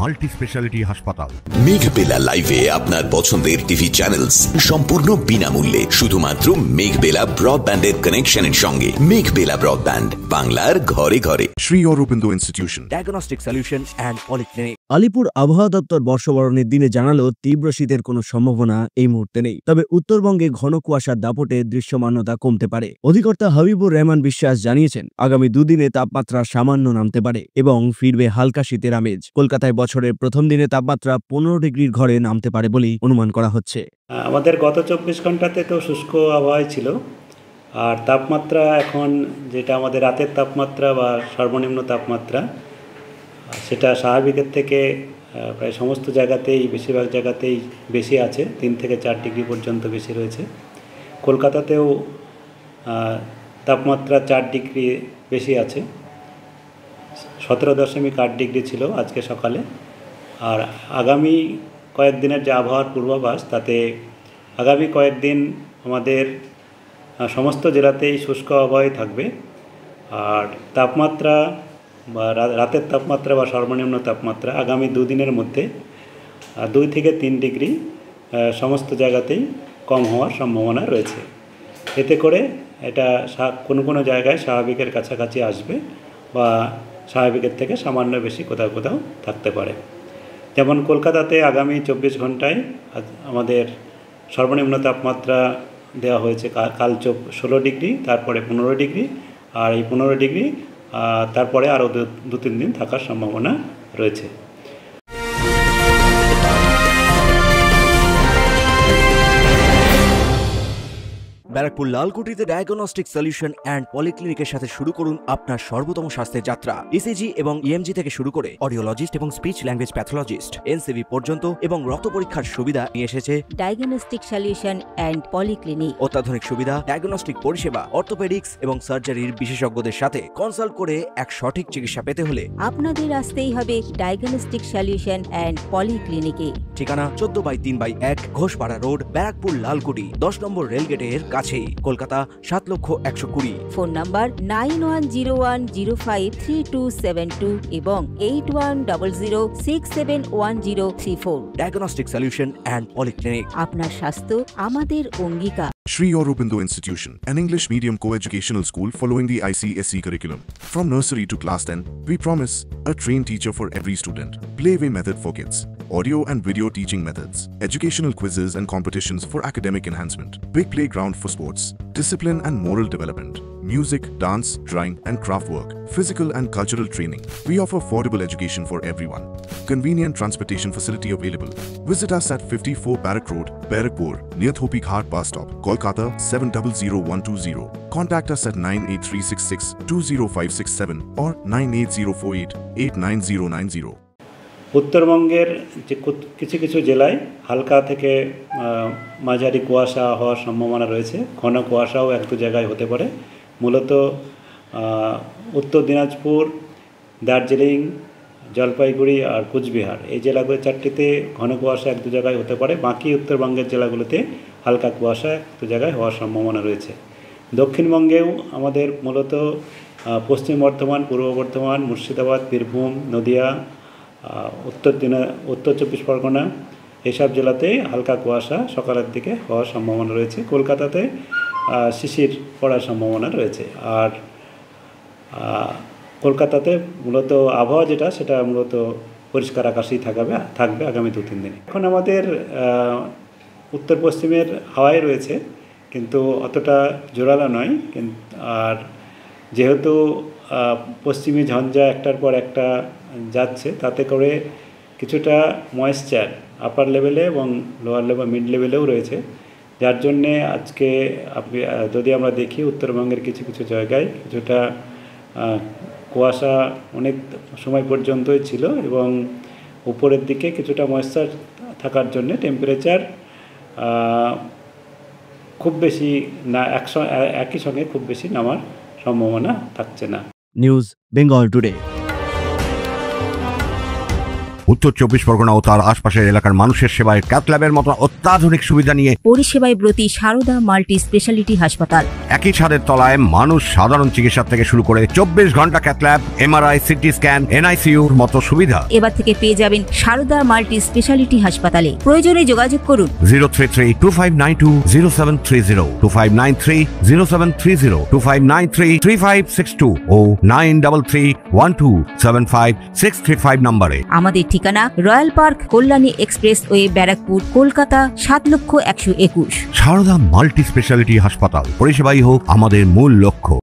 Multi speciality হাসপাতাল। মেঘবেলা লাইভে আপনার পছন্দের টিভি চ্যানেলস সম্পূর্ণ বিনামূল্যে, শুধুমাত্র মেঘবেলা ব্রডব্যান্ডের কানেকশনের সঙ্গে। মেঘবেলা ব্রডব্যান্ড, বাংলার ঘরে ঘরে। Sri Aurobindo Institution, diagnostic solution and polyclinic. Alipore আবহাওয়া দপ্তর বর্ষবরণের দিনে জানালো তীব্র শীতের কোনো সম্ভাবনা এই মুহূর্তে নেই, তবে উত্তরবঙ্গে ঘন কুয়াশার দাপটে দৃশ্যমানতা কমতে পারে। অধিকর্তা হাবিবুর রহমান বিশ্বাস জানিয়েছেন, আগামী দুদিনে তাপমাত্রা সামান্য নামতে পারে এবং ফিরবে হালকা শীতের আমেজ। কলকাতায় বছরের প্রথম দিনে তাপমাত্রা 15 ডিগ্রির ঘরে নামতে পারে বলেই অনুমান করা হচ্ছে। আমাদের গত 24 ঘন্টাতে তো শুষ্ক আবহাওয়া ছিল, আর তাপমাত্রা এখন যেটা আমাদের রাতের তাপমাত্রা বা সর্বনিম্ন তাপমাত্রা, সেটা স্বাভাবিকের থেকে প্রায় সমস্ত জায়গাতেই, বেশিরভাগ জায়গাতেই বেশি আছে, 3 থেকে 4 ডিগ্রি পর্যন্ত বেশি রয়েছে। কলকাতাতেও তাপমাত্রা 4 ডিগ্রি বেশি আছে, 17.8 ডিগ্রি ছিল আজকে সকালে। আর আগামী কয়েকদিনের যে আবহাওয়ার পূর্বাভাস, তাতে আগামী কয়েকদিন আমাদের সমস্ত জেলাতেই শুষ্ক আবহাওয়াই থাকবে। আর তাপমাত্রা বা রাতের তাপমাত্রা বা সর্বনিম্ন তাপমাত্রা আগামী দুদিনের মধ্যে 2 থেকে 3 ডিগ্রি সমস্ত জায়গাতেই কম হওয়ার সম্ভাবনা রয়েছে। এতে করে এটা কোনো কোনো জায়গায় স্বাভাবিকের কাছাকাছি আসবে বা স্বাভাবিকের থেকে সামান্য বেশি কোথাও কোথাও থাকতে পারে। যেমন কলকাতাতে আগামী 24 ঘন্টায় আমাদের সর্বনিম্ন তাপমাত্রা দেওয়া হয়েছে কাল 16 ডিগ্রি, তারপরে 15 ডিগ্রি, আর এই 15 ডিগ্রি তারপরে আরও 2-3 দিন থাকার সম্ভাবনা রয়েছে। ব্যারাকপুর লালকুটিতে ডায়াগনস্টিক সলিউশন অ্যান্ড পলিক্লিনিকের সাথে শুরু করুন আপনার সর্বোত্তম স্বাস্থ্যের যাত্রা। ইসিজি এবং ইএমজি থেকে শুরু করে অডিওলজিস্ট এবং স্পিচ ল্যাঙ্গুয়েজ প্যাথোলজিস্ট, এনসিভি পর্যন্ত এবং রক্ত পরীক্ষার সুবিধা নিয়ে এসেছে ডায়াগনস্টিক সলিউশন অ্যান্ড পলিক্লিনিক। অত্যাধুনিক সুবিধা, ডায়াগনস্টিক পরিষেবা, অর্থোপেডিক্স এবং সার্জারির বিশেষজ্ঞদের সাথে কনসাল্ট করে এক সঠিক চিকিৎসা পেতে হলে আপনাদের আসতেই হবে ডায়াগনস্টিক সলিউশন অ্যান্ড পলিক্লিনিকে। ঠিকানা 14/3/1 ঘোষপাড়া রোড, ব্যারাকপুর লালকুটি, 10 নম্বর রেলগেটের কাছেই, কলকাতা 7,120,000। ফোন নাম্বার 9101053272 এবং 8100671034। Diagnostic solution and polyclinic. আপনার স্বাস্থ্য আমাদের অঙ্গীকার। Sri Aurobindo Institution, an English medium co-educational school following the ICSE curriculum. From nursery to class 10, we promise a trained teacher for every student. Playway method for kids, audio and video teaching methods, educational quizzes and competitions for academic enhancement, big playground for sports, discipline and moral development, music, dance, drawing and craft work, physical and cultural training. We offer affordable education for everyone. Convenient transportation facility available. Visit us at 54 Barrack Road, Barakpur, near Thopi Ghat bus stop, Kolkata 700120. Contact us at 98366-20567 or 98048-89090. উত্তরবঙ্গের যে কিছু কিছু জেলায় হালকা থেকে মাঝারি কুয়াশা হওয়ার সম্ভাবনা রয়েছে, ঘন কুয়াশাও 1-2 জায়গায় হতে পারে। মূলত উত্তর দিনাজপুর, দার্জিলিং, জলপাইগুড়ি আর কুচবিহার, এই জেলাগুলো 4টিতে ঘন কুয়াশা 1-2 জায়গায় হতে পারে। বাকি উত্তরবঙ্গের জেলাগুলোতে হালকা কুয়াশা 1-2 জায়গায় হওয়ার সম্ভাবনা রয়েছে। দক্ষিণবঙ্গেও আমাদের মূলত পশ্চিম বর্ধমান, পূর্ব বর্ধমান, মুর্শিদাবাদ, বীরভূম, নদিয়া, উত্তর 24 পরগনা, এইসব জেলাতে হালকা কুয়াশা সকালের দিকে হওয়ার সম্ভাবনা রয়েছে। কলকাতাতে শিশির পড়ার সম্ভাবনা রয়েছে। আর কলকাতাতে মূলত আবহাওয়া যেটা, সেটা মূলত পরিষ্কার আকাশেই থাকবে আগামী 2-3 দিনে। এখন আমাদের উত্তর পশ্চিমের হাওয়াই রয়েছে, কিন্তু অতটা জোরালো নয়। আর যেহেতু পশ্চিমী ঝঞ্ঝা একটার পর একটা যাচ্ছে, তাতে করে কিছুটা ময়েশ্চার আপার লেভেলে এবং লোয়ার লেভেল, মিড লেভেলেও রয়েছে, যার জন্যে আজকে যদি আমরা দেখি উত্তরবঙ্গের কিছু কিছু জায়গায় কিছুটা কুয়াশা অনেক সময় পর্যন্তই ছিল এবং উপরের দিকে কিছুটা ময়েশ্চার থাকার জন্যে টেম্পারেচার খুব বেশি না, একই সঙ্গে খুব বেশি নামার সম্ভাবনা থাকছে না। News Bengal today. উত্তর 24 পরগনা ও তার আশপাশের এলাকার মানুষের সেবায় ক্যাথ ল্যাবের মতো অত্যাধুনিক সুবিধা নিয়ে পরিষেবায় ব্রতী সারদা মাল্টি স্পেশালিটি হাসপাতাল। একই ছাদের তলায় মানুষ সাধারণ চিকিৎসা থেকে শুরু করে 24 ঘন্টা cath lab, MRI, CT scan, এনআইসিইউর মতো সুবিধা। এবার থেকে পেয়ে যাবেন সারদা মাল্টি স্পেশালিটি হাসপাতালে। প্রয়োজনে যোগাযোগ করুন 033-2592-0730, 2593-0730, 2593-3562 ও 9331275635 নম্বরে। আমাদের ঠিকানা royal park, Kalyani expressway, Barrackpore, Kolkata 7,121,000। Sarada multi speciality হাসপাতাল, পরিষেবাই হোক আমাদের মূল লক্ষ্য।